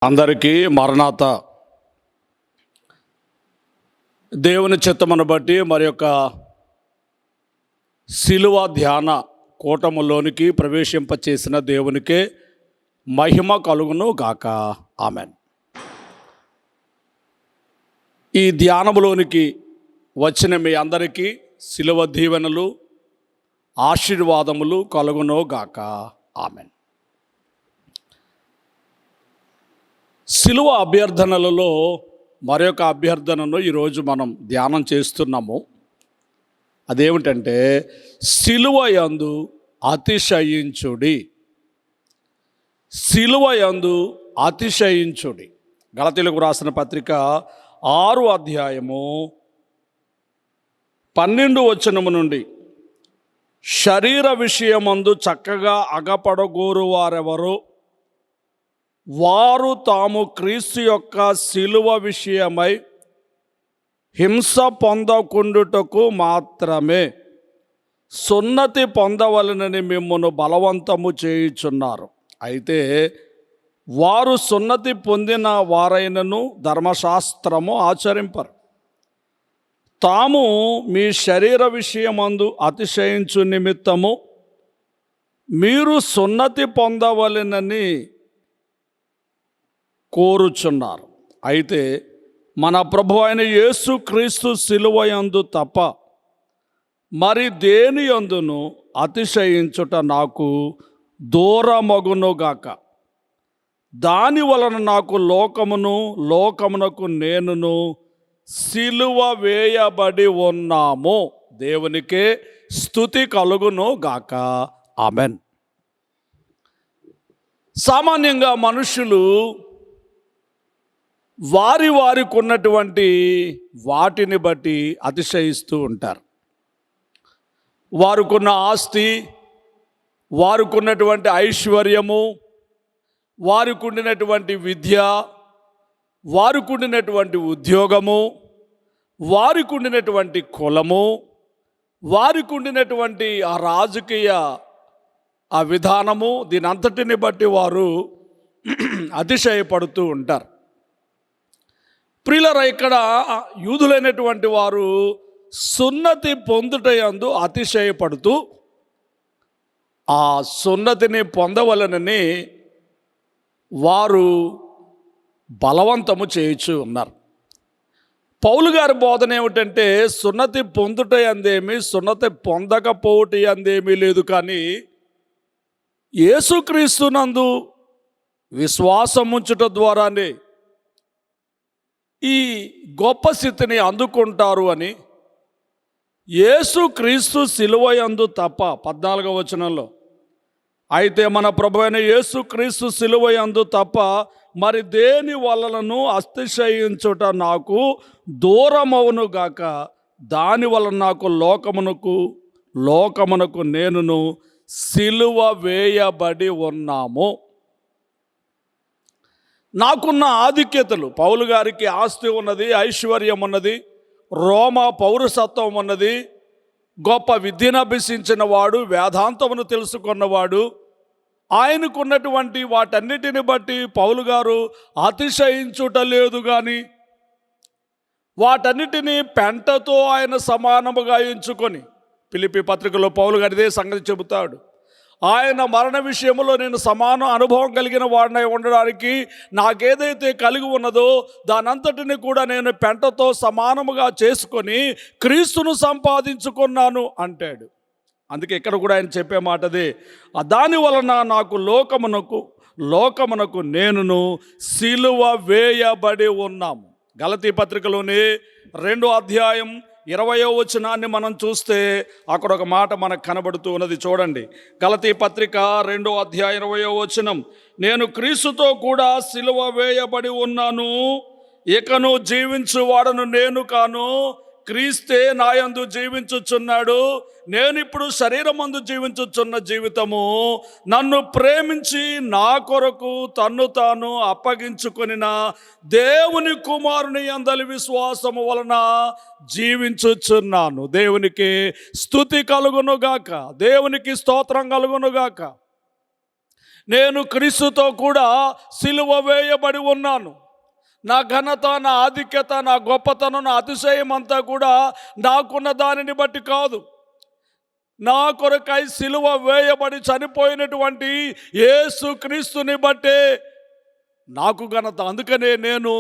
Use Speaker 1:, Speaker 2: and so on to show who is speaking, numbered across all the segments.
Speaker 1: అందరికీ మరణాత. దేవుని చిత్తమును బట్టి మరి యొక్క శిలువ ధ్యాన కూటములోనికి ప్రవేశింపచేసిన దేవునికే మహిమ కలుగును గాక. ఆమెన్. ఈ ధ్యానములోనికి వచ్చిన మీ అందరికీ శిలువ దీవెనలు ఆశీర్వాదములు కలుగును గాక. ఆమెన్. శిలువ అభ్యర్థనలలో మరొక అభ్యర్థనను ఈరోజు మనం ధ్యానం చేస్తున్నాము. అదేమిటంటే శిలువ యందు అతిశయించుడి. శిలువ యందు అతిశయించుడి. గలతీయులకు రాసిన పత్రిక 6వ అధ్యాయము 12వ వచనము నుండి, శరీర విషయమందు చక్కగా అగపడగోరు వారెవరో వారు తాము క్రీస్తు యొక్క శిలువ విషయమై హింస పొందకుండుటకు మాత్రమే సున్నతి పొందవలనని మిమ్మును బలవంతము చేయుచున్నారు. అయితే వారు సున్నతి పొందిన వారైనను ధర్మశాస్త్రము ఆచరింపరు. తాము మీ శరీర విషయమందు అతిశయించు నిమిత్తము మీరు సున్నతి పొందవలెనని కోరుచున్నారు. అయితే మన ప్రభు అయిన యేసు క్రీస్తు శిలువ యందు తప్ప మరి దేని యందును అతిశయించుట నాకు దూరమగునుగాక. దాని వలన నాకు లోకమునకు నేనును సిలువ వేయబడి ఉన్నాము. దేవునికే స్తుతి కలుగును గాక. ఆమెన్. సామాన్యంగా మనుషులు వారికి ఉన్నటువంటి వాటిని బట్టి అతిశయిస్తూ ఉంటారు. వారికున్న ఆస్తి, వారికి ఉన్నటువంటి ఐశ్వర్యము, వారికి ఉండినటువంటి విద్య, వారికి ఉండినటువంటి ఉద్యోగము, వారికి ఉండినటువంటి కులము, వారికి ఉండినటువంటి ఆ రాజకీయ ఆ విధానము, దీని అంతటిని బట్టి వారు అతిశయపడుతూ ఉంటారు. ప్రియులారా, ఇక్కడ యూదులైనటువంటి వారు సున్నతి పొందుటయందు అతిశయపడుతూ ఆ సున్నతిని పొందవలనని వారు బలవంతము చేయుచు ఉన్నారు. పౌలు గారి బోధన ఏమిటంటే సున్నతి పొందుట అందేమి, సున్నతి పొందకపోవట అందేమీ లేదు. కానీ యేసుక్రీస్తునందు విశ్వాసముంచుట ద్వారానే ఈ గొప్ప స్థితిని అందుకుంటారు అని యేసుక్రీస్తు శిలువ యందు తప్ప 14వ వచనంలో, అయితే మన ప్రభు అయిన యేసుక్రీస్తు శిలువ యందు తప్ప మరి దేని వలనను అతిశయించుట నాకు దూరమవును గాక. దాని వలన నాకు లోకమునకు నేనును సిలువ వేయబడి ఉన్నాము. నాకున్న ఆధిక్యతలు, పౌలు గారికి ఆస్తి ఉన్నది, ఐశ్వర్యం ఉన్నది, రోమా పౌరసత్వం ఉన్నది, గొప్ప విద్యను అభ్యసించిన వాడు, వేదాంతమును తెలుసుకున్నవాడు. ఆయనకున్నటువంటి వాటన్నిటిని బట్టి పౌలు గారు అతిశయించుట లేదు. కానీ వాటన్నిటినీ పెంటతో ఆయన సమానముగా ఎంచుకొని, ఫిలిప్పీ పత్రికలో పౌలు గారు ఇదే సంగతి చెబుతాడు. ఆయన మరణ విషయంలో నేను సమాన అనుభవం కలిగిన వాడినై ఉండడానికి నాకేదైతే కలిగి ఉన్నదో దానంతటిని కూడా నేను పెంటతో సమానముగా చేసుకొని క్రీస్తును సంపాదించుకున్నాను అంటాడు. అందుకే ఇక్కడ కూడా ఆయన చెప్పే మాటదే, దాని వలన నాకు లోకమునకు నేనును సిలువ వేయబడి ఉన్నాము. గలతీ పత్రికలోనే 2వ అధ్యాయం 20వ వచనాన్ని మనం చూస్తే అక్కడ ఒక మాట మనకు కనబడుతూ ఉన్నది. చూడండి, గలతీ పత్రిక 2వ అధ్యాయం 20వ వచనం, నేను క్రీస్తుతో కూడా సిలువ వేయబడి ఉన్నాను, ఇకను జీవించువాడను నేను కాను, క్రీస్తే నాయందు జీవించుచున్నాడు. నేనిప్పుడు శరీరమందు జీవించుచున్న జీవితము నన్ను ప్రేమించి నా కొరకు తన్ను తాను అప్పగించుకొనిన దేవుని కుమారుని యందలి విశ్వాసము వలన జీవించుచున్నాను. దేవునికి స్తుతి కలుగునుగాక, దేవునికి స్తోత్రం కలుగునుగాక. నేను క్రీస్తుతో కూడా సిలువ వేయబడి ఉన్నాను. నా ఘనత, నా ఆధిక్యత, నా గొప్పతనం, నా అతిశయం అంతా కూడా నాకున్న దానిని బట్టి కాదు, నా కొరకై సిలువ వేయబడి చనిపోయినటువంటి యేసుక్రీస్తుని బట్టే నాకు ఘనత. అందుకనే నేను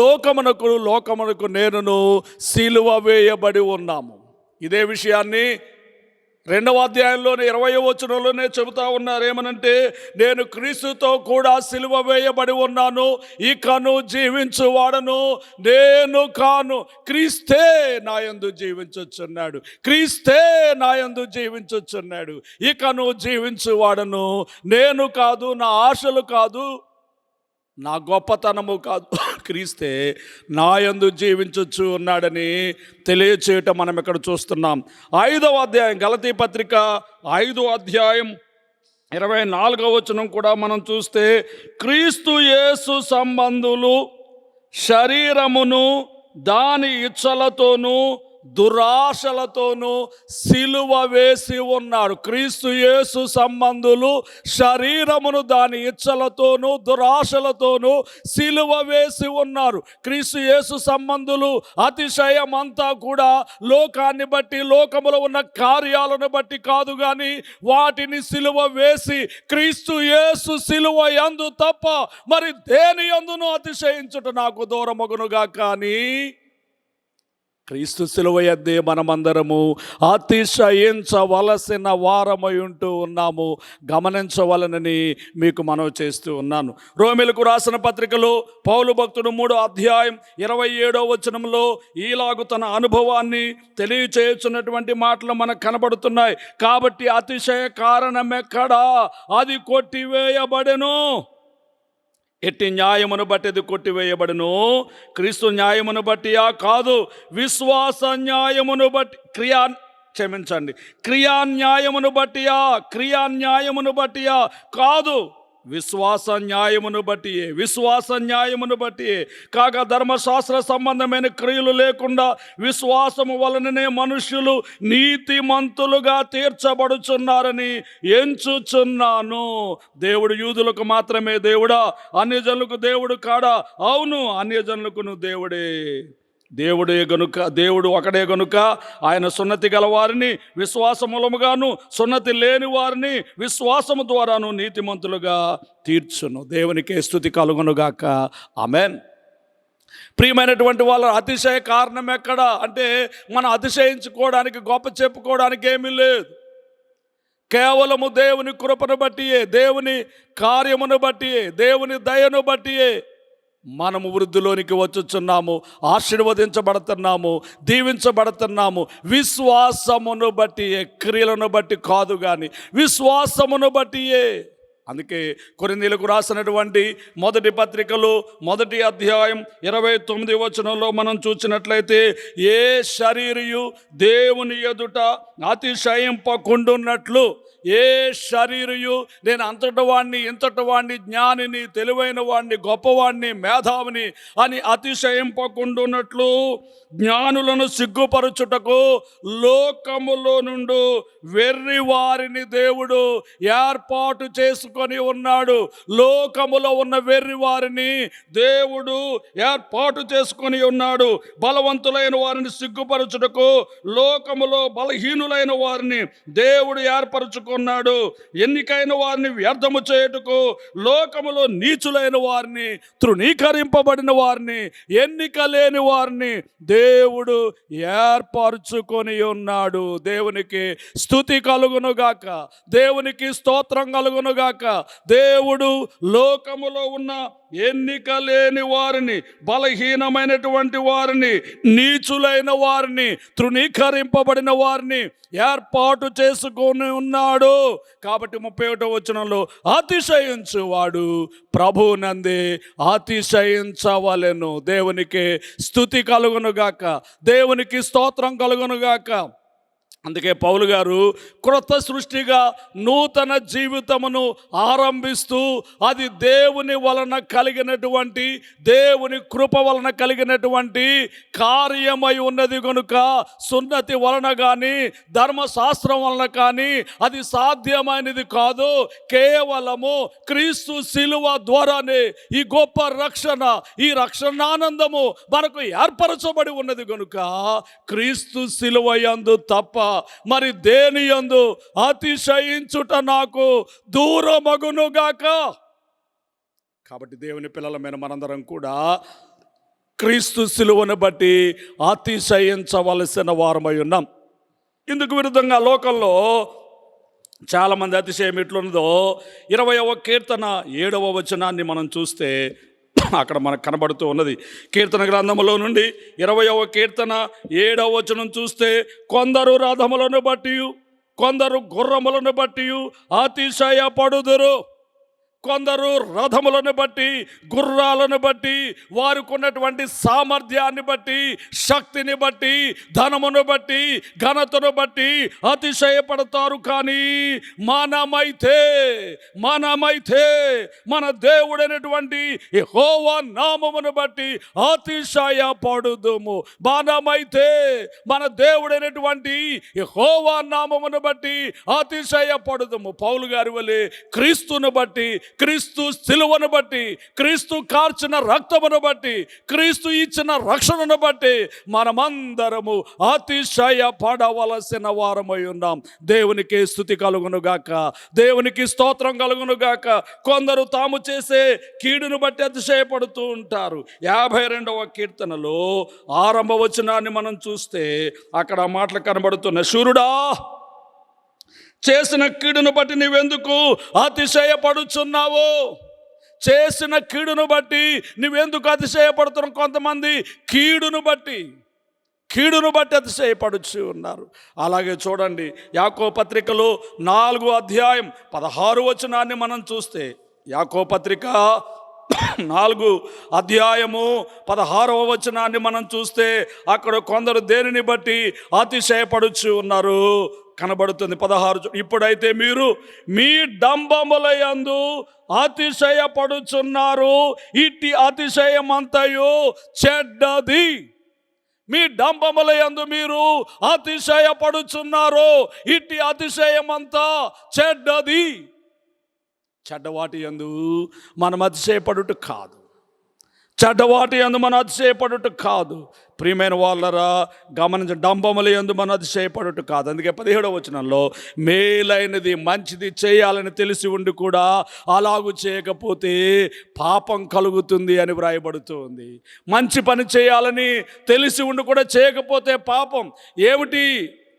Speaker 1: లోకమునకు నేనును సిలువ వేయబడి ఉన్నాము. ఇదే విషయాన్ని 2వ అధ్యాయంలోనే 20వ వచనంలోనే చెబుతా ఉన్నారు. ఏమనంటే, నేను క్రీస్తుతో కూడా సిలువ వేయబడి ఉన్నాను, ఇకను జీవించువాడను నేను కాను, క్రీస్తే నాయందు జీవించుచున్నాడు, క్రీస్తే నాయందు జీవించుచున్నాడు. ఇకను జీవించువాడను నేను కాదు, నా ఆశలు కాదు, నా గొప్పతనము కాదు, క్రీస్తే నాయందు జీవించొచ్చు ఉన్నాడని తెలియచేయటం మనం ఇక్కడ చూస్తున్నాం. 5వ అధ్యాయం గలతీ పత్రిక 5వ అధ్యాయం 24వ వచనం కూడా మనం చూస్తే, క్రీస్తు యేసు సంబంధులు శరీరమును దాని ఇచ్చలతోనూ దురాశలతోనూ సిలువ వేసి ఉన్నారు. క్రీస్తు యేసు సంబంధులు శరీరమును దాని ఇచ్చలతోనూ దురాశలతోనూ సిలువ వేసి ఉన్నారు. క్రీస్తు యేసు సంబంధులు అతిశయం అంతా కూడా లోకాన్ని బట్టి, లోకములో ఉన్న కార్యాలను బట్టి కాదు, కానీ వాటిని సిలువ వేసి క్రీస్తు యేసు సిలువ యందు తప్ప మరి దేని యందును అతిశయించుట నాకు దూరమగునుగా. కానీ క్రీస్తు సిలువ యందే మనమందరము అతిశయించవలసిన వారమై ఉంటూ ఉన్నాము. గమనించవలనని మీకు మనవి చేస్తూ ఉన్నాను. రోమీయులకు రాసిన పత్రికలో పౌలు భక్తుడు 3వ అధ్యాయం 27వ వచనంలో ఈలాగు తన అనుభవాన్ని తెలియచేయుచున్నటువంటి మాటలు మనకు కనబడుతున్నాయి. కాబట్టి అతిశయ కారణమెక్కడా, అది కొట్టివేయబడెను. ఎట్టి న్యాయమును బట్టి అది కొట్టివేయబడును? క్రీస్తు న్యాయమును బట్టియా? కాదు. విశ్వాస న్యాయమును బట్టి, క్రియా న్యాయమును బట్టియా? కాదు. విశ్వాస న్యాయమును బట్టియే. కాగా ధర్మశాస్త్ర సంబంధమైన క్రియలు లేకుండా విశ్వాసము వలననే మనుష్యులు నీతిమంతులుగా తీర్చబడుచున్నారని ఎంచుచున్నాను. దేవుడు యూదులకు మాత్రమే దేవుడా? అన్యజనులకు దేవుడు కాడా? అవును, అన్యజనులకు దేవుడే గనుక, దేవుడు ఒకడే గనుక ఆయన సున్నతి గల వారిని విశ్వాస మూలముగాను, సున్నతి లేని వారిని విశ్వాసము ద్వారాను నీతిమంతులుగా తీర్చును. దేవునికే స్తుతి కలుగునుగాక. ఆమేన్. ప్రియమైనటువంటి వాళ్ళ అతిశయ కారణం ఎక్కడ అంటే, మనం అతిశయించుకోవడానికి, గొప్ప చెప్పుకోవడానికి ఏమీ లేదు. కేవలము దేవుని కృపను బట్టియే, దేవుని కార్యమును బట్టియే, దేవుని దయను బట్టియే మనము వృద్ధిలోనికి వచ్చుచున్నాము, ఆశీర్వదించబడుతున్నాము, దీవించబడుతున్నాము. విశ్వాసమును బట్టియే, క్రియలను బట్టి కాదు, కానీ విశ్వాసమును బట్టియే. అందుకే కొరింథీయులకు రాసినటువంటి 1వ పత్రికలో 1వ అధ్యాయం 29వ వచనంలో మనం చూసినట్లయితే, ఏ శరీరియు దేవుని ఎదుట అతిశయింపకుండున్నట్లు, ఏ శరీరియు నేను అంతటి వాణ్ణి, ఇంతటి వాణ్ణి, జ్ఞానిని, తెలివైన వాణ్ణి, గొప్పవాణ్ణి, మేధావిని అని అతిశయింపకుండున్నట్లు జ్ఞానులను సిగ్గుపరచుటకు లోకములో నుండి వెర్రి వారిని దేవుడు ఏర్పాటు చేసుకొని ఉన్నాడు. లోకములో ఉన్న వెర్రి వారిని దేవుడు ఏర్పాటు చేసుకొని ఉన్నాడు. బలవంతులైన వారిని సిగ్గుపరచుటకు లోకములో బలహీనులైన వారిని దేవుడు ఏర్పరచుకున్నాడు. ఎన్నికైన వారిని వ్యర్థము చేయుటకు లోకములో నీచులైన వారిని, తృణీకరింపబడిన వారిని, ఎన్నిక లేని వారిని దేవుడు ఏర్పరచుకొని ఉన్నాడు. దేవునికి స్తుతి కలుగునుగాక, దేవునికి స్తోత్రం కలుగునుగాక. దేవుడు లోకములో ఉన్న ఎన్నిక లేని వారిని, బలహీనమైనటువంటి వారిని, నీచులైన వారిని, తృణీకరింపబడిన వారిని ఏర్పాటు చేసుకొని ఉన్నాడు. కాబట్టి 31వ వచనంలో, అతిశయించువాడు ప్రభువునందే అతిశయించవలెను. దేవునికి స్తుతి కలుగునుగాక, దేవునికి స్తోత్రం కలుగునుగాక. అందుకే పౌలు గారు క్రొత్త సృష్టిగా నూతన జీవితమును ఆరంభిస్తూ అది దేవుని వలన కలిగినటువంటి, దేవుని కృప వలన కలిగినటువంటి కార్యమై ఉన్నది కనుక సున్నతి వలన కానీ ధర్మశాస్త్రం వలన కానీ అది సాధ్యమైనది కాదు. కేవలము క్రీస్తు శిలువ ద్వారానే ఈ గొప్ప రక్షణ, ఈ రక్షణానందము మనకు ఏర్పరచబడి ఉన్నది కనుక క్రీస్తు శిలువ యందు తప్ప మరి దేని యందు అతిశయించుట నాకు దూరమగునుగాక. కాబట్టి దేవుని పిల్లలమైన మనందరం కూడా క్రీస్తు శిలువను బట్టి అతిశయించవలసిన వారమై ఉన్నాం. ఇందుకు విరుద్ధంగా లోకంలో చాలామంది అతిశయం ఎట్లున్నదో 20వ కీర్తన 7వ వచనాన్ని మనం చూస్తే అక్కడ మనకు కనబడుతూ ఉన్నది. కీర్తన గ్రంథములో నుండి 20వ కీర్తన 7వ వచనం చూస్తే, కొందరు రథములను బట్టి కొందరు గుర్రములను బట్టి అతిశయపడుదురు. కొందరు రథములను బట్టి, గుర్రాలను బట్టి, వారికి ఉన్నటువంటి సామర్థ్యాన్ని బట్టి, శక్తిని బట్టి, ధనమును బట్టి, ఘనతను బట్టి అతిశయపడతారు. కానీ మనమైతే మన దేవుడైనటువంటి యెహోవా నామమును బట్టి అతిశయపడుదుము. మనమైతే మన దేవుడైనటువంటి యెహోవా నామమును బట్టి అతిశయపడుదుము. పౌలు గారి వలె క్రీస్తును బట్టి, క్రీస్తు శిలువను బట్టి, క్రీస్తు కార్చిన రక్తమును బట్టి, క్రీస్తు ఇచ్చిన రక్షణను బట్టి మనమందరము అతిశయపడవలసిన వారమై ఉన్నాం. దేవునికి స్తుతి కలుగునుగాక, దేవునికి స్తోత్రం కలుగునుగాక. కొందరు తాము చేసే కీడును బట్టి అతిశయపడుతూ ఉంటారు. 52వ కీర్తనలో ఆరంభ వచనాన్ని మనం చూస్తే అక్కడ మాటలు కనబడుతున్న, శూరుడా చేసిన కీడును బట్టి నీవెందుకు అతిశయపడుచున్నావు? చేసిన కీడును బట్టి నువ్వెందుకు అతిశయపడుతున్నావు? కొంతమంది కీడును బట్టి అతిశయపడుచు ఉన్నారు. అలాగే చూడండి, యాకోబు పత్రికలో 4వ అధ్యాయం 16వ వచనాన్ని మనం చూస్తే, యాకోబు పత్రిక 4వ అధ్యాయము 16వ వచనాన్ని మనం చూస్తే అక్కడ కొందరు దేనిని బట్టి అతిశయపడుచు ఉన్నారు కనబడుతుంది. 16. ఇప్పుడైతే మీరు మీ డంబములయందు అతిశయపడుచున్నారు, ఇట్టి అతిశయమంతయు చెడ్డది. మీ డంబములయందు మీరు అతిశయపడుచున్నారు, ఇట్టి అతిశయమంతా చెడ్డది. చెడ్డవాటి యందు మనం అతిశయపడుట కాదు, చెడ్డవాటి యందు మనం అతిశయపడుట కాదు. ప్రియమైన వాళ్ళరా గమనించండి, డంబముల యందు మనం అతిశయపడుట కాదు. అందుకే 17వ వచనంలో మేలైనది మంచిది చేయాలని తెలిసి ఉండి కూడా అలాగూ చేయకపోతే పాపం కలుగుతుంది అని వ్రాయబడుతూ ఉంది. మంచి పని చేయాలని తెలిసి ఉండి కూడా చేయకపోతే పాపం ఏమిటి?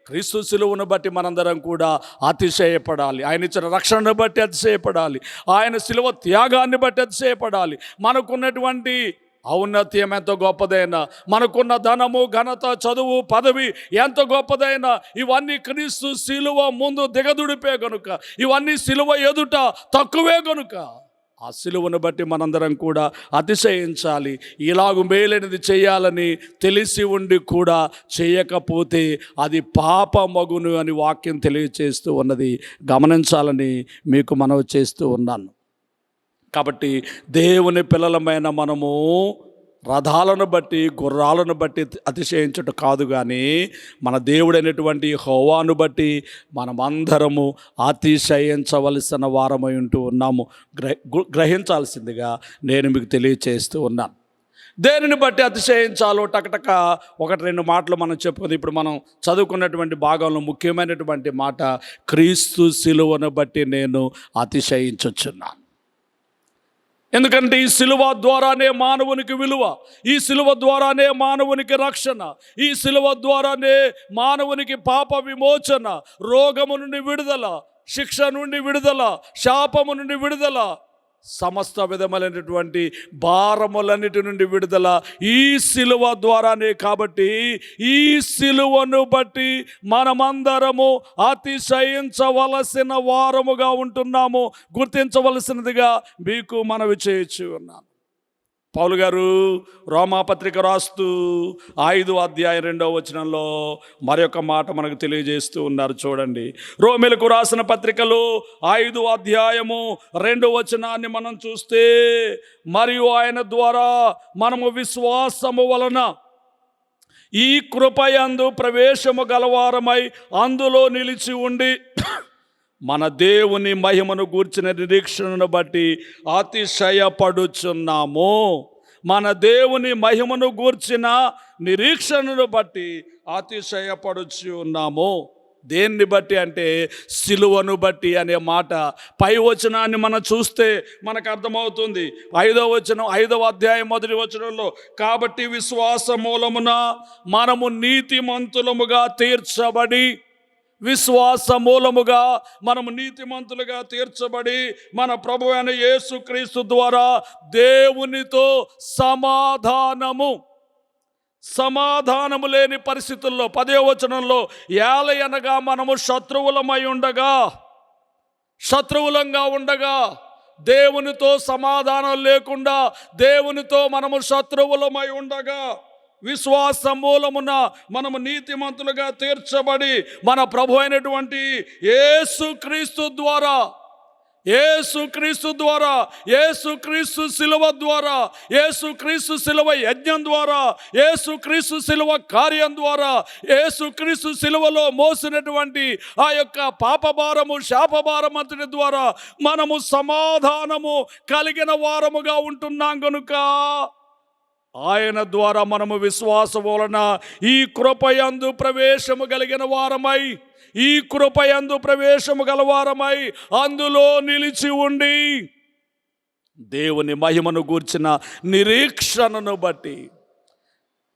Speaker 1: క్రీస్తు శిలువను బట్టి మనందరం కూడా అతిశయపడాలి. ఆయన ఇచ్చిన రక్షణను బట్టి అతిశయపడాలి. ఆయన శిలువ త్యాగాన్ని బట్టి అతిశయపడాలి. మనకున్నటువంటి ఔన్నత్యం ఎంత గొప్పదైనా, మనకున్న ధనము, ఘనత, చదువు, పదవి ఎంత గొప్పదైనా ఇవన్నీ క్రీస్తు శిలువ ముందు దిగదుడిపే గనుక, ఇవన్నీ శిలువ ఎదుట తక్కువే గనుక ఆ శిలువను బట్టి మనందరం కూడా అతిశయించాలి. ఇలాగు మేలైనది చేయాలని తెలిసి ఉండి కూడా చేయకపోతే అది పాపమగును అని వాక్యం తెలియచేస్తూ ఉన్నది. గమనించాలని మీకు మనవి చేస్తూ ఉన్నాను. కాబట్టి దేవుని పిల్లలమైన మనము రథాలను బట్టి, గుర్రాలను బట్టి అతిశయించుట కాదు, కానీ మన దేవుడైనటువంటి యెహోవాను బట్టి మనమందరము అతిశయించవలసిన వారమై ఉంటూ ఉన్నాము. గ్రహించాల్సిందిగా నేను మీకు తెలియచేస్తూ ఉన్నాను. దేనిని బట్టి అతిశయించాలో టకటక 1-2 మాటలు మనం చెప్పుకుంది. ఇప్పుడు మనం చదువుకున్నటువంటి భాగంలో ముఖ్యమైనటువంటి మాట, క్రీస్తు శిలువను బట్టి నేను అతిశయించుచున్నాను. ఎందుకంటే ఈ శిలువ ద్వారానే మానవునికి విలువ, ఈ శిలువ ద్వారానే మానవునికి రక్షణ, ఈ శిలువ ద్వారానే మానవునికి పాప విమోచన, రోగము నుండి విడుదల, శిక్ష నుండి విడుదల, శాపము నుండి విడుదల, సమస్త విధములైనటువంటి భారములన్నిటి నుండి విడుదల ఈ శిలువ ద్వారానే. కాబట్టి ఈ శిలువను బట్టి మనమందరము అతిశయించవలసిన వారముగా ఉంటున్నాము. గుర్తించవలసినదిగా మీకు మనవి చేయొచ్చు ఉన్నాను. పౌలు గారు రోమాపత్రిక రాస్తూ 5వ అధ్యాయం 2వ వచనంలో మరొక మాట మనకు తెలియజేస్తూ ఉన్నారు. చూడండి, రోమీలకు రాసిన పత్రికలు 5వ అధ్యాయము 2వ వచనాన్ని మనం చూస్తే, మరియు ఆయన ద్వారా మనము విశ్వాసము వలన ఈ కృపయందు ప్రవేశము గలవారమై అందులో నిలిచి ఉండి మన దేవుని మహిమను గూర్చిన నిరీక్షణను బట్టి అతిశయపడుచున్నాము. మన దేవుని మహిమను గూర్చిన నిరీక్షణను బట్టి అతిశయపడుచున్నాము. దేన్ని బట్టి అంటే సిలువను బట్టి అనే మాట పై వచనాన్ని మనం చూస్తే మనకు అర్థమవుతుంది. 5వ అధ్యాయం 1వ వచనంలో, కాబట్టి విశ్వాస మూలమున మనము నీతిమంతులముగా తీర్చబడి, విశ్వాస మూలముగా మనము నీతిమంతులుగా తీర్చబడి మన ప్రభువైన యేసుక్రీస్తు ద్వారా దేవునితో సమాధానము లేని పరిస్థితుల్లో 10వ వచనంలో, ఏలయనగా మనము శత్రువులంగా ఉండగా దేవునితో సమాధానం లేకుండా దేవునితో మనము శత్రువులమై ఉండగా విశ్వాస మూలమున మనము నీతిమంతులుగా తీర్చబడి మన ప్రభు అయినటువంటి యేసుక్రీస్తు ద్వారా, యేసుక్రీస్తు శిలువ ద్వారా, యేసుక్రీస్తు శిలువ యజ్ఞం ద్వారా, యేసుక్రీస్తు శిలువ కార్యం ద్వారా, యేసుక్రీస్తు శిలువలో మోసినటువంటి ఆ యొక్క పాపభారము శాపభారం అంతటి ద్వారా మనము సమాధానము కలిగిన వారముగా ఉంటున్నాం గనుక ఆయన ద్వారా మనము విశ్వాసం వలన ఈ కృపయందు ప్రవేశము గలవారమై అందులో నిలిచి ఉండి దేవుని మహిమను గూర్చిన నిరీక్షణను బట్టి,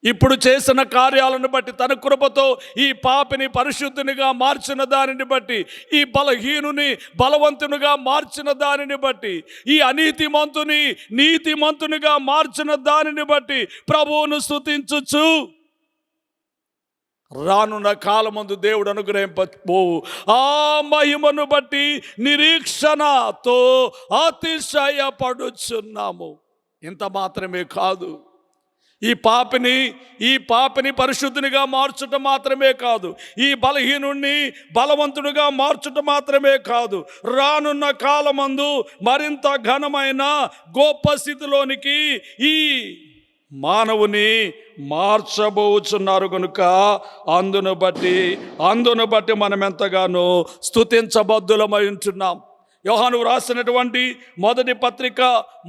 Speaker 1: ఇప్పుడు చేసిన కార్యాలను బట్టి, తన కృపతో ఈ పాపిని పరిశుద్ధునిగా మార్చిన దానిని బట్టి, ఈ బలహీనుని బలవంతునిగా మార్చిన దానిని బట్టి, ఈ అనీతిమంతుని నీతిమంతునిగా మార్చిన దానిని బట్టి ప్రభువును స్తుతించుచు రానున్న కాలమందు దేవుడు అనుగ్రహింపబోవు ఆ మహిమను బట్టి నిరీక్షణతో అతిశయపడుచున్నాము. ఇంత మాత్రమే కాదు, ఈ పాపిని పరిశుద్ధునిగా మార్చటం మాత్రమే కాదు, ఈ బలహీనుణ్ణి బలవంతుడిగా మార్చటం మాత్రమే కాదు, రానున్న కాలమందు మరింత ఘనమైన గొప్ప స్థితిలోనికి ఈ మానవుని మార్చబోచున్నారు కనుక అందును బట్టి మనం ఎంతగానో స్తుతించబద్దులమై ఉంటున్నాం. యోహాను రాసినటువంటి మొదటి పత్రిక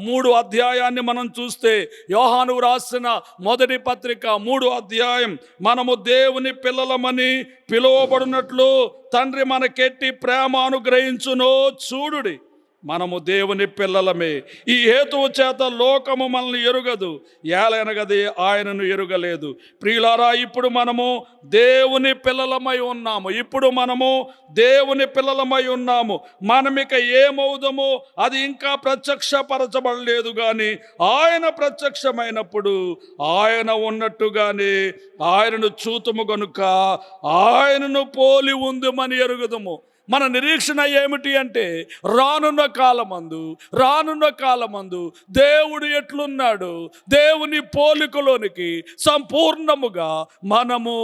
Speaker 1: 3వ అధ్యాయాన్ని మనం చూస్తే, యోహాను రాసిన మొదటి పత్రిక 3వ అధ్యాయం, మనము దేవుని పిల్లలమని పిలువబడినట్లు తండ్రి మనకెట్టి ప్రేమ అనుగ్రహించునో చూడుడి. మనము దేవుని పిల్లలమే, ఈ హేతువు చేత లోకము మనల్ని ఎరుగదు, ఏలైనగది ఆయనను ఎరుగలేదు. ప్రియులారా, ఇప్పుడు మనము దేవుని పిల్లలమై ఉన్నాము. మనమిక ఏమవుదామో అది ఇంకా ప్రత్యక్షపరచబడలేదు, కానీ ఆయన ప్రత్యక్షమైనప్పుడు ఆయన ఉన్నట్టుగానే ఆయనను చూతుము గనుక ఆయనను పోలి ఉందుమని ఎరుగుదుము. మన నిరీక్షణ ఏమిటి అంటే, రానున్న కాలమందు దేవుడు ఎట్లున్నాడు, దేవుని పోలికలోనికి సంపూర్ణముగా మనము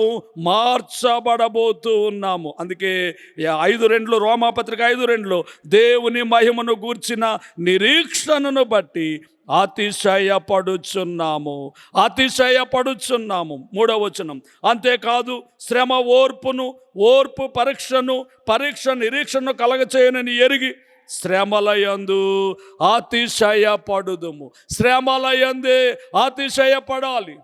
Speaker 1: మార్చబడబోతూ ఉన్నాము. అందుకే 5:2 రోమాపత్రిక 5:2 దేవుని మహిమను గూర్చిన నిరీక్షణను బట్టి అతిశయపడుచున్నాము. 3వ వచనం, అంతేకాదు శ్రమ ఓర్పు పరీక్ష నిరీక్షను కలగచేయనని ఎరిగి శ్రమలయందు అతిశయపడుదుము. శ్రమలయందే అతిశయపడాలి.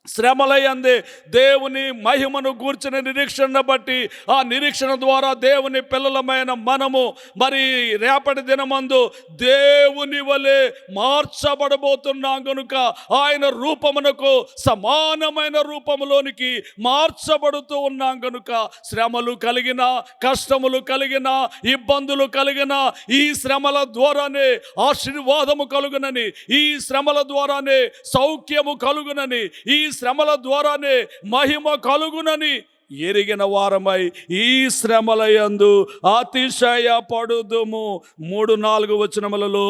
Speaker 1: శ్రమలయందే దేవుని మహిమను గూర్చిన నిరీక్షణ బట్టి, ఆ నిరీక్షణ ద్వారా దేవుని పిల్లలమైన మనము మరి రేపటి దినమందు దేవుని వలె మార్చబడబోతున్నాం కనుక ఆయన రూపమునకు సమానమైన రూపములోనికి మార్చబడుతూ ఉన్నాం కనుక శ్రమలు కలిగిన, కష్టములు కలిగిన, ఇబ్బందులు కలిగిన ఈ శ్రమల ద్వారానే ఆశీర్వాదము కలుగునని, ఈ శ్రమల ద్వారానే సౌఖ్యము కలుగునని, ఈ శ్రమల ద్వారానే మహిమ కలుగునని ఎరిగిన వారమై ఈ శ్రమల యందు అతిశయపడుదుము. 3-4 వచనములలో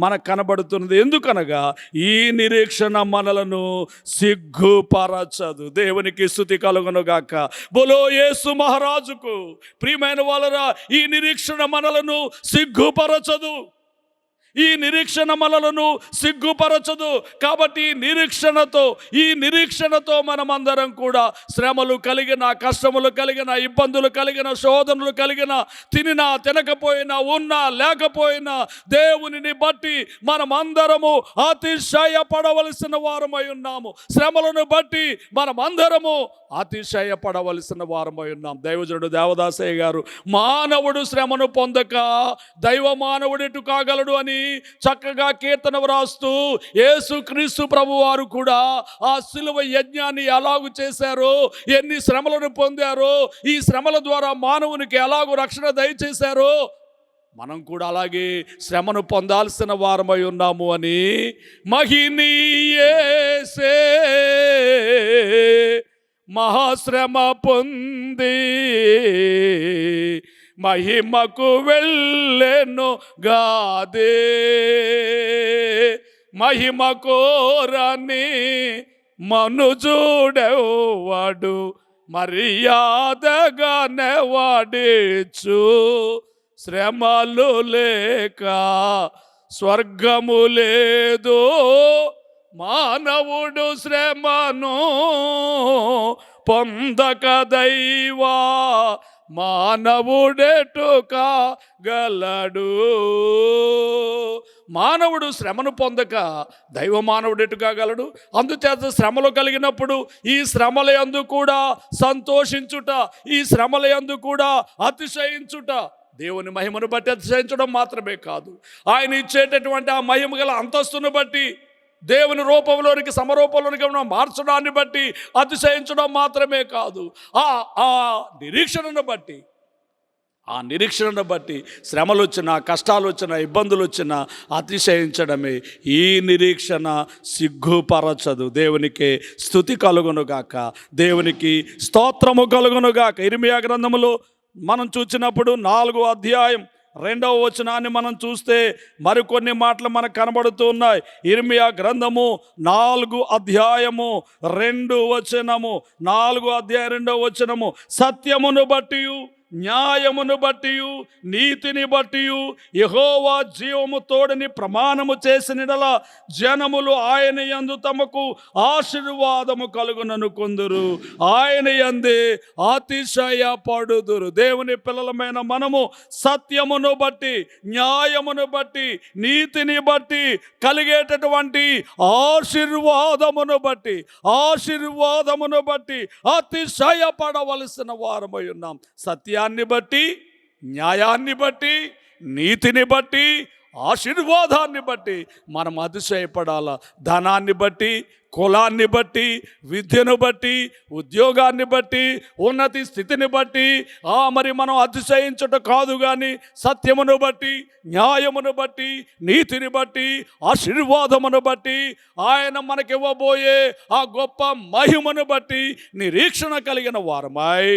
Speaker 1: మనకు కనబడుతున్నది. ఎందుకనగా ఈ నిరీక్షణ మనలను సిగ్గుపరచదు. దేవునికి స్తుతి కలుగును గాక. బోలో యేసు మహారాజుకు. ప్రియమైన వాళ్ళరా, ఈ నిరీక్షణ మనలను సిగ్గుపరచదు. ఈ నిరీక్షణ మనలను సిగ్గుపరచదు. కాబట్టి ఈ నిరీక్షణతో మనమందరం కూడా శ్రమలు కలిగిన, కష్టములు కలిగిన, ఇబ్బందులు కలిగిన, శోధనలు కలిగిన, తినినా తినకపోయినా, ఉన్నా లేకపోయినా, దేవునిని బట్టి మనమందరము అతిశయపడవలసిన వారమై ఉన్నాము. శ్రమలను బట్టి మనమందరము అతిశయపడవలసిన వారమై ఉన్నాం. దైవజనుడు దేవదాసయ్య గారు, మానవుడు శ్రమను పొందక దైవ మానవుడెటు కాగలడు అని చక్కగా కీర్తన వ్రాస్తూ, యేసుక్రీస్తు ప్రభు వారు కూడా ఆ సిలువ యజ్ఞాన్ని ఎలాగు చేశారో, ఎన్ని శ్రమలను పొందారో, ఈ శ్రమల ద్వారా మానవునికి ఎలాగూ రక్షణ దయచేశారో, మనం కూడా అలాగే శ్రమను పొందాల్సిన వారమై ఉన్నాము అని మహినీయేసే మహాశ్రమ పొంది మహిమకు వెళ్ళెను గాదే. మహిమ కోరని మనుజుడెవ్వడు మర్యాదగానే వాడిచ్చు. శ్రమలు లేక స్వర్గము లేదు, మానవుడు శ్రమను పొందక దైవా మానవుడెటు కాగలడు. మానవుడు శ్రమను పొందక దైవ మానవుడెటు కాగలడు. అందుచేత శ్రమలు కలిగినప్పుడు ఈ శ్రమల యందు కూడా సంతోషించుట, ఈ శ్రమల యందు కూడా అతిశయించుట, దేవుని మహిమను బట్టి అతిశయించడం మాత్రమే కాదు, ఆయన ఇచ్చేటటువంటి ఆ మహిమ గల అంతస్తును బట్టి, దేవుని రూపంలోనికి సమరూపంలోనికి మార్చడాన్ని బట్టి అతిశయించడం మాత్రమే కాదు, ఆ నిరీక్షణను బట్టి శ్రమలు వచ్చినా, కష్టాలు వచ్చినా, ఇబ్బందులు వచ్చినా అతిశయించడమే. ఈ నిరీక్షణ సిగ్గుపరచదు. దేవునికి స్తుతి కలుగునుగాక, దేవునికి స్తోత్రము కలుగునుగాక. ఇర్మియా గ్రంథములో మనం చూసినప్పుడు 4వ అధ్యాయం 2వ వచనాన్ని మనం చూస్తే మరికొన్ని మాటలు మనకు కనబడుతూ ఉన్నాయి. ఇర్మియా గ్రంథము 4వ అధ్యాయము 2వ వచనము, 4వ అధ్యాయం 2వ వచనము, సత్యమును బట్టి, న్యాయమును బట్టి, నీతిని బట్టి యెహోవా జీవము తోడని ప్రమాణము చేసినడల జనములు ఆయన యందు తమకు ఆశీర్వాదము కలుగునను కొందరు, ఆయన యందే అతిశయపడుదురు. దేవుని పిల్లలమైన మనము సత్యమును బట్టి, న్యాయమును బట్టి, నీతిని బట్టి కలిగేటటువంటి ఆశీర్వాదమును బట్టి అతిశయపడవలసిన వారమై ఉన్నాం. సత్యాన్ని బట్టి, న్యాయాన్ని బట్టి, నీతిని బట్టి, ఆశీర్వాదాన్ని బట్టి మనం అతిశయపడాల. ధనాన్ని బట్టి, కులాన్ని బట్టి, విద్యను బట్టి, ఉద్యోగాన్ని బట్టి, ఉన్నతి స్థితిని బట్టి మరి మనం అతిశయించుట కాదు, కానీ సత్యమును బట్టి, న్యాయమును బట్టి, నీతిని బట్టి, ఆశీర్వాదమును బట్టి, ఆయన మనకివ్వబోయే ఆ గొప్ప మహిమను బట్టి నిరీక్షణ కలిగిన వారమై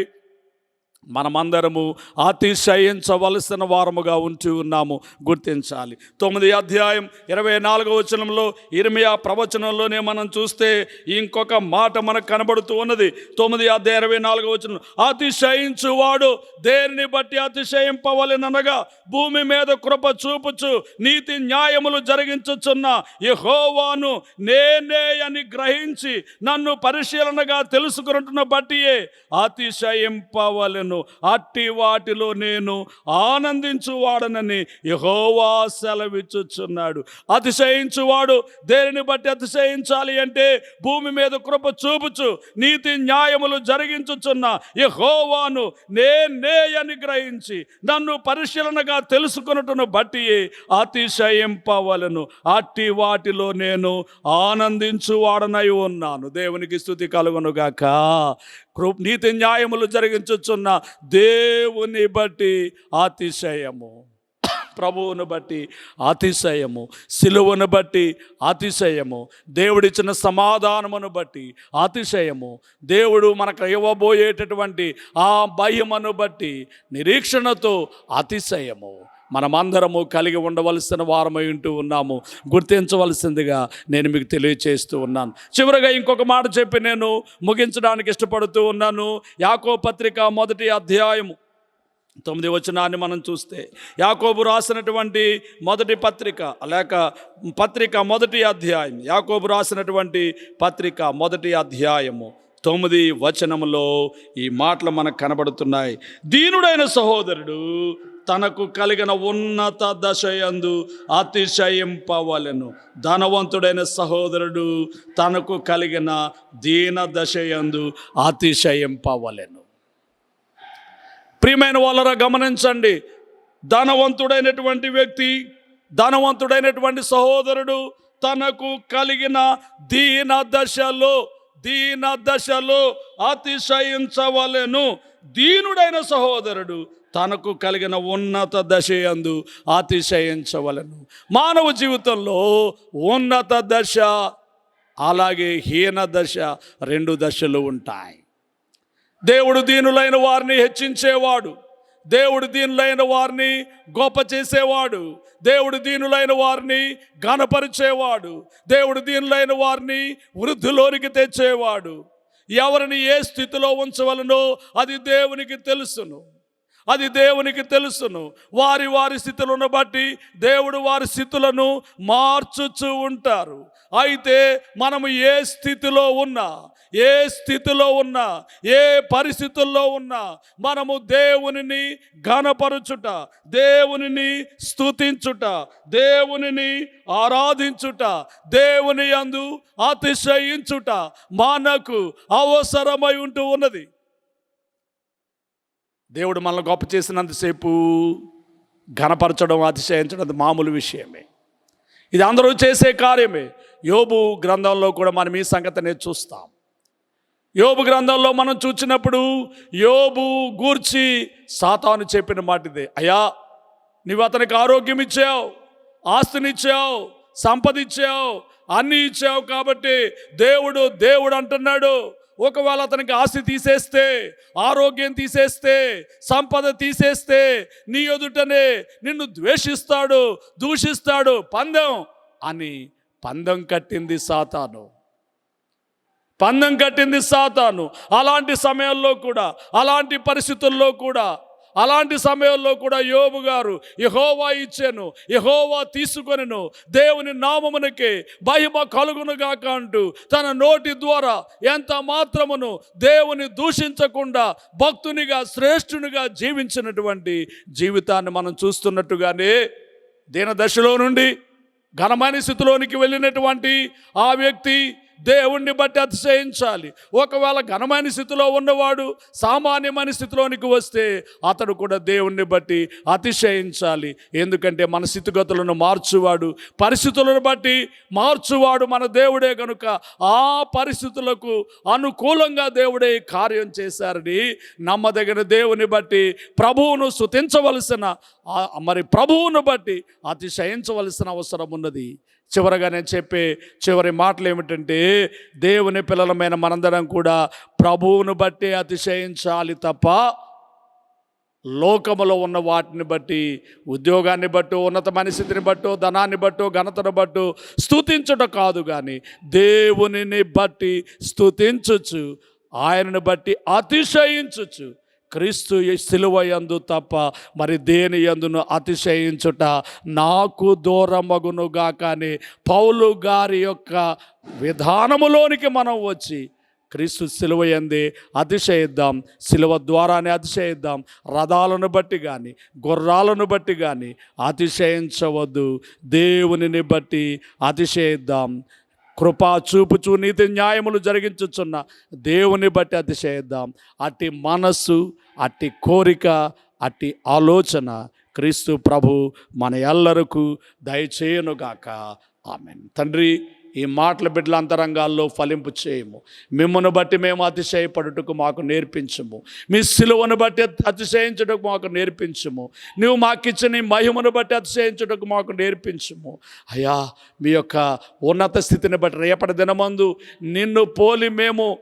Speaker 1: మనమందరము అతిశయించవలసిన వారముగా ఉంటూ ఉన్నాము. గుర్తించాలి. 9వ అధ్యాయం 24వ వచనంలో ఇర్మియా ప్రవచనంలోనే మనం చూస్తే ఇంకొక మాట మనకు కనబడుతూ ఉన్నది. 9వ అధ్యాయం 24వ వచనం, అతిశయించువాడు దేనిని బట్టి అతిశయింపవలెననగా భూమి మీద కృప చూపుచు నీతి న్యాయములు జరిగించుచున్న యెహోవాను నేనే అని గ్రహించి నన్ను పరిశీలనగా తెలుసుకుంటున్న బట్టియే అతిశయింపవలెను. అట్టి వాటిలో నేను ఆనందించువాడనని యెహోవా సెలవిచ్చుచున్నాడు. అతిశయించువాడు దేనిని బట్టి అతిశయించాలి అంటే భూమి మీద కృప చూపుచు నీతి న్యాయములు జరిగించుచున్న యెహోవాను నేనే అని గ్రహించి నన్ను పరిశీలనగా తెలుసుకొనుటను బట్టి అతిశయింపవలెను. అట్టి వాటిలో నేను ఆనందించువాడనై ఉన్నాను. దేవునికి స్తుతి కలుగునుగాక. నీతి న్యాయములు జరిగించుచున్న దేవుని బట్టి అతిశయము. ప్రభువును బట్టి అతిశయము, సిలువను బట్టి అతిశయము, దేవుడిచ్చిన సమాధానమును బట్టి అతిశయము, దేవుడు మనకు ఇవ్వబోయేటటువంటి ఆ భయమును బట్టి నిరీక్షణతో అతిశయము మనమందరము కలిగి ఉండవలసిన వారమై ఉంటూ ఉన్నాము. గుర్తించవలసిందిగా నేను మీకు తెలియచేస్తూ ఉన్నాను. చివరగా ఇంకొక మాట చెప్పి నేను ముగించడానికి ఇష్టపడుతూ ఉన్నాను. యాకోబు పత్రిక 1వ అధ్యాయము 9వ వచనాన్ని మనం చూస్తే, యాకోబు రాసినటువంటి మొదటి పత్రిక లేక పత్రిక 1వ అధ్యాయం, యాకోబు రాసినటువంటి పత్రిక 1వ అధ్యాయము 9వ వచనములో ఈ మాటలు మనకు కనబడుతున్నాయి. దీనుడైన సహోదరుడు తనకు కలిగిన ఉన్నత దశయందు అతిశయింపవలెను. ధనవంతుడైన సహోదరుడు తనకు కలిగిన దీన దశయందు అతిశయింపవలెను. ప్రియమైన వాళ్ళరా గమనించండి, ధనవంతుడైనటువంటి వ్యక్తి, ధనవంతుడైనటువంటి సహోదరుడు తనకు కలిగిన దీన దశలో అతిశయించవలెను. దీనుడైన సహోదరుడు తనకు కలిగిన ఉన్నత దశయందు అతిశయించవలెను. మానవ జీవితంలో ఉన్నత దశ అలాగే హీన దశ, 2 దశలు ఉంటాయి. దేవుడు దీనులైన వారిని హెచ్చించేవాడు, దేవుడు దీనులైన వారిని గొప్ప చేసేవాడు, దేవుడు దీనులైన వారిని ఘనపరిచేవాడు, దేవుడు దీనులైన వారిని వృద్ధిలోనికి తెచ్చేవాడు. ఎవరిని ఏ స్థితిలో ఉంచవలనో అది దేవునికి తెలుసును. వారి స్థితులను బట్టి దేవుడు వారి స్థితులను మార్చుచూ ఉంటారు. అయితే మనము ఏ స్థితిలో ఉన్నా, ఏ పరిస్థితుల్లో ఉన్నా మనము దేవునిని ఘనపరచుట, దేవునిని స్తుతించుట, దేవునిని ఆరాధించుట, దేవుని యందు అతిశయించుట మనకు అవసరమై ఉంటూ ఉన్నది. దేవుడు మనల్ని గొప్ప చేసినంతసేపు ఘనపరచడం, అతిశయించడం అది మామూలు విషయమే. ఇది అందరూ చేసే కార్యమే. యోబు గ్రంథంలో కూడా మనం ఈ సంగతిని చూస్తాం. యోబు గ్రంథంలో మనం చూసినప్పుడు యోబు గూర్చి సాతాను చెప్పిన మాట ఇదే: అయ్యా, నీవు అతనికి ఆరోగ్యం ఇచ్చావు, ఆస్తినిచ్చావు, సంపద ఇచ్చావు, అన్నీ ఇచ్చావు, కాబట్టి దేవుడు అంటున్నాడు, ఒకవేళ అతనికి ఆస్తి తీసేస్తే, ఆరోగ్యం తీసేస్తే, సంపద తీసేస్తే నీ ఎదుటనే నిన్ను ద్వేషిస్తాడు, దూషిస్తాడు. పందెం కట్టింది సాతాను. అలాంటి సమయంలో కూడా, అలాంటి పరిస్థితుల్లో కూడా, అలాంటి సమయంలో కూడా యోబు గారు యెహోవా ఇచ్చాను, యెహోవా తీసుకొనెను, దేవుని నామమునకే మహిమ కలుగునుగాక అంటూ తన నోటి ద్వారా ఎంత మాత్రమును దేవుని దూషించకుండా భక్తునిగా, శ్రేష్ఠునిగా జీవించినటువంటి జీవితాన్ని మనం చూస్తున్నట్టుగానే దీన దశలో నుండి ఘనమైన స్థితిలోనికి వెళ్ళినటువంటి ఆ వ్యక్తి దేవుణ్ణి బట్టి అతిశయించాలి. ఒకవేళ ఘనమైన స్థితిలో ఉన్నవాడు సామాన్యమైన స్థితిలోనికి వస్తే అతడు కూడా దేవుణ్ణి బట్టి అతిశయించాలి. ఎందుకంటే మన స్థితిగతులను మార్చువాడు, పరిస్థితులను బట్టి మార్చువాడు మన దేవుడే కనుక ఆ పరిస్థితులకు అనుకూలంగా దేవుడే కార్యం చేశారని నమ్మదగిన దేవుని బట్టి ప్రభువును స్తుతించవలసిన, ప్రభువును బట్టి అతిశయించవలసిన అవసరం ఉన్నది. చివరగా నేను చెప్పే చివరి మాటలు ఏమిటంటే, దేవుని పిల్లలమైన మనందరం కూడా ప్రభువును బట్టి అతిశయించాలి తప్ప లోకములో ఉన్న వాటిని బట్టి, ఉద్యోగాన్ని బట్టో, ఉన్నతమైన స్థితిని బట్టో, ధనాన్ని బట్టో, ఘనతను బట్టో స్తుతించుట కాదు, కానీ దేవునిని బట్టి స్తుతించుచు, ఆయనను బట్టి అతిశయించుచు, క్రీస్తు శిలువ యందు తప్ప మరి దేని యందును అతిశయించుట నాకు దూరమగునుగా. కానీ పౌలు గారి యొక్క విధానములోనికి మనం వచ్చి క్రీస్తు శిలువ యందే అతిశయిద్దాం, శిలువ ద్వారానే అతిశయిద్దాం. రథాలను బట్టి కానీ, గుర్రాలను బట్టి కానీ అతిశయించవద్దు, దేవునిని బట్టి అతిశయిద్దాం. కృపా చూపుచు నీతి న్యాయములు జరిగించుచున్న దేవుని బట్టి అతిశయిద్దాం. అట్టి మనస్సు, అట్టి కోరిక, అట్టి ఆలోచన క్రీస్తు ప్రభు మన ఎల్లరకు దయచేయునుగాక. ఆమేన్. తండ్రి, ఈ మాటల బిడ్డల అంతరంగాల్లో ఫలింపు చేయము. మిమ్మల్ని బట్టి మేము అతిశయపడుటకు మాకు నేర్పించము. మీ సిలువను బట్టి అతిశయించుటకు మాకు నేర్పించము. నువ్వు మాకిచ్చిన నీ మహిమను బట్టి అతిశయించుటకు మాకు నేర్పించము. అయ్యా, మీ యొక్క ఉన్నత స్థితిని బట్టి రేపటి దినమందు నిన్ను పోలి మేము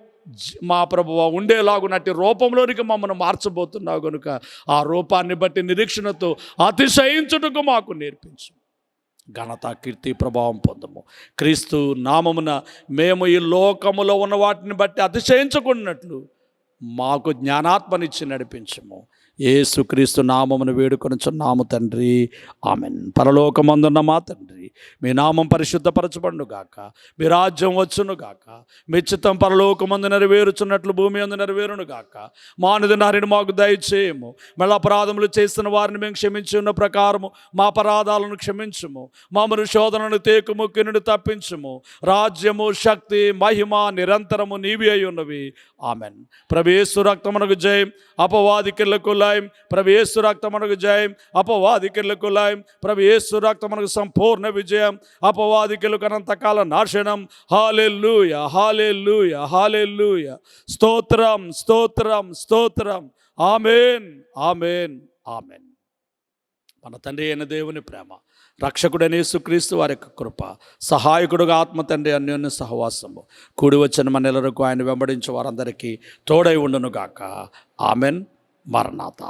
Speaker 1: మా ప్రభువా ఉండేలాగునట్టి రూపంలోనికి మమ్మల్ని మార్చబోతున్నావు కనుక ఆ రూపాన్ని బట్టి నిరీక్షణతో అతిశయించుటకు మాకు నేర్పించు. ఘనత, కీర్తి, ప్రభావం పొందము. క్రీస్తు నామమున మేము ఈ లోకములో ఉన్న వాటిని బట్టి అతిశయించుకున్నట్లు మాకు జ్ఞానాత్మనిచ్చి నడిపించము. యేసుక్రీస్తు నామమును వేడుకొనుచున్నాము తండ్రి, ఆమెన్. పరలోకమందున్న మా తండ్రి, మీ నామం పరిశుద్ధపరచబడునుగాక, మీ రాజ్యం వచ్చునుగాక, మీ చిత్తం పరలోకమందు నెరవేరుచున్నట్లు భూమి అందు నెరవేరునుగాక. మా అనుదినాన్ని మాకు దయచేయము. మళ్ళీ అపరాధములు చేసిన వారిని మేము క్షమించి ఉన్న ప్రకారము మా అపరాధాలను క్షమించుము. మామను శోధనను తేకుము, కిన్నును తప్పించుము. రాజ్యము, శక్తి, మహిమ నిరంతరము నీవి అయి ఉన్నవి, ఆమెన్. ప్రభు యేసు రక్తమునకు జయం, అపవాది కిళ్లకు లయం. ప్రభు యేసు రక్తమునకు జయం, అపవాది కిళ్లకు లయం. ప్రభు యేసు రక్తమునకు సంపూర్ణ విజయం, అపవాది కిళ్లకు అనంతకాల నాశనం. హల్లెలూయా, హల్లెలూయా, హల్లెలూయా. స్తోత్రం, స్తోత్రం, స్తోత్రం. ఆమేన్, ఆమేన్, ఆమేన్. మన తండ్రి అయిన దేవుని ప్రేమ, రక్షకుడైన యేసుక్రీస్తు వారి యొక్క కృప, సహాయకుడుగా ఆత్మ తండ్రి అన్యోన్య సహవాసము కూడి వచ్చిన మనెల్లరకు ఆయన వెంబడించే వారందరికీ తోడై ఉండునుగాక. ఆమెన్. మరణాత.